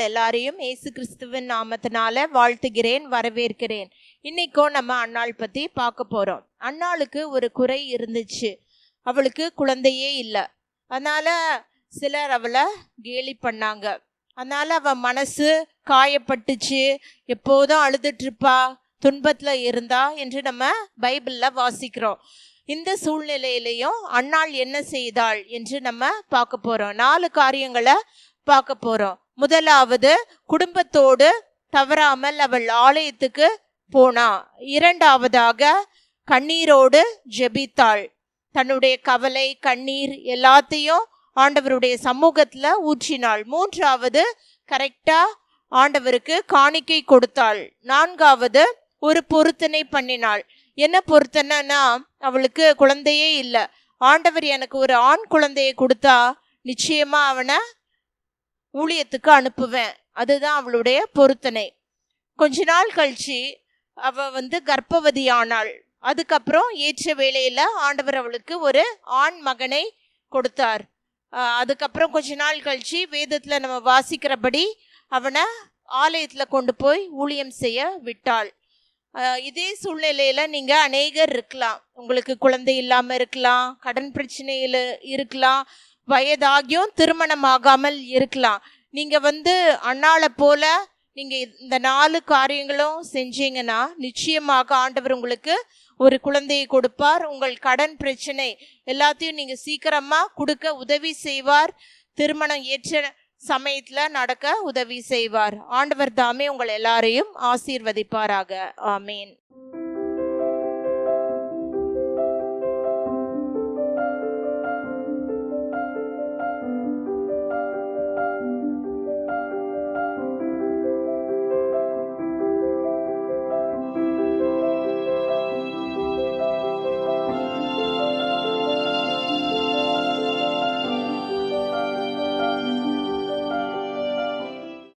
எல்லாரையும் இயேசு கிறிஸ்துவின் நாமத்தினால வாழ்த்துகிறேன், வரவேற்கிறேன். இன்னைக்கும் நம்ம அன்னாள் பத்தி பார்க்க போறோம். அன்னாளுக்கு ஒரு குறை இருந்துச்சு. அவளுக்கு குழந்தையே இல்லை. அதனால சிலர் அவளை கேலி பண்ணாங்க. அதனால அவ மனசு காயப்பட்டுச்சு. எப்போதும் அழுதுட்டு இருப்பா, துன்பத்துல இருந்தா என்று நம்ம பைபிள்ல வாசிக்கிறோம். இந்த சூழ்நிலையிலையும் அன்னாள் என்ன செய்தாள் என்று நம்ம பார்க்க போறோம். 4 காரியங்களை பார்க்க போறோம். முதலாவது, குடும்பத்தோடு தவறாமல் அவள் ஆலயத்துக்கு போனா. இரண்டாவதாக, கண்ணீரோடு ஜெபித்தாள். தன்னுடைய கவலை, கண்ணீர் எல்லாத்தையும் ஆண்டவருடைய சமூகத்துல ஊற்றினாள். மூன்றாவது, கரெக்டா ஆண்டவருக்கு காணிக்கை கொடுத்தாள். நான்காவது, ஒரு பொருத்தனை பண்ணினாள். என்ன பொருத்தனைனா, அவளுக்கு குழந்தையே இல்லை. ஆண்டவர் எனக்கு ஒரு ஆண் குழந்தையை கொடுத்தா நிச்சயமா அவனை ஊழியத்துக்கு அனுப்புவேன். அதுதான் அவளுடைய பொருத்தனை. கொஞ்ச நாள் கழிச்சு அவ கர்ப்பவதியானாள். அதுக்கப்புறம் ஏற்ற வேளையில ஆண்டவர் அவளுக்கு ஒரு ஆண் மகனை கொடுத்தார். அதுக்கப்புறம் கொஞ்ச நாள் கழிச்சு வேதத்துல நம்ம வாசிக்கிறபடி அவனை ஆலயத்துல கொண்டு போய் ஊழியம் செய்ய விட்டாள். இதே சூழ்நிலையில நீங்க அநேகர் இருக்கலாம். உங்களுக்கு குழந்தை இல்லாம இருக்கலாம், கடன் பிரச்சனையில இருக்கலாம், வயதாகியும் திருமணம் ஆகாமல் இருக்கலாம். நீங்க அன்னாளை போல நீங்க இந்த 4 காரியங்களும் செஞ்சீங்கன்னா நிச்சயமாக ஆண்டவர் உங்களுக்கு ஒரு குழந்தையை கொடுப்பார். உங்கள் கடன் பிரச்சனை எல்லாத்தையும் நீங்க சீக்கிரமா கொடுக்க உதவி செய்வார். திருமணம் ஏற்ற சமயத்துல நடக்க உதவி செய்வார். ஆண்டவர் தாமே உங்கள் எல்லாரையும் ஆசீர்வதிப்பாராக. ஆமேன்.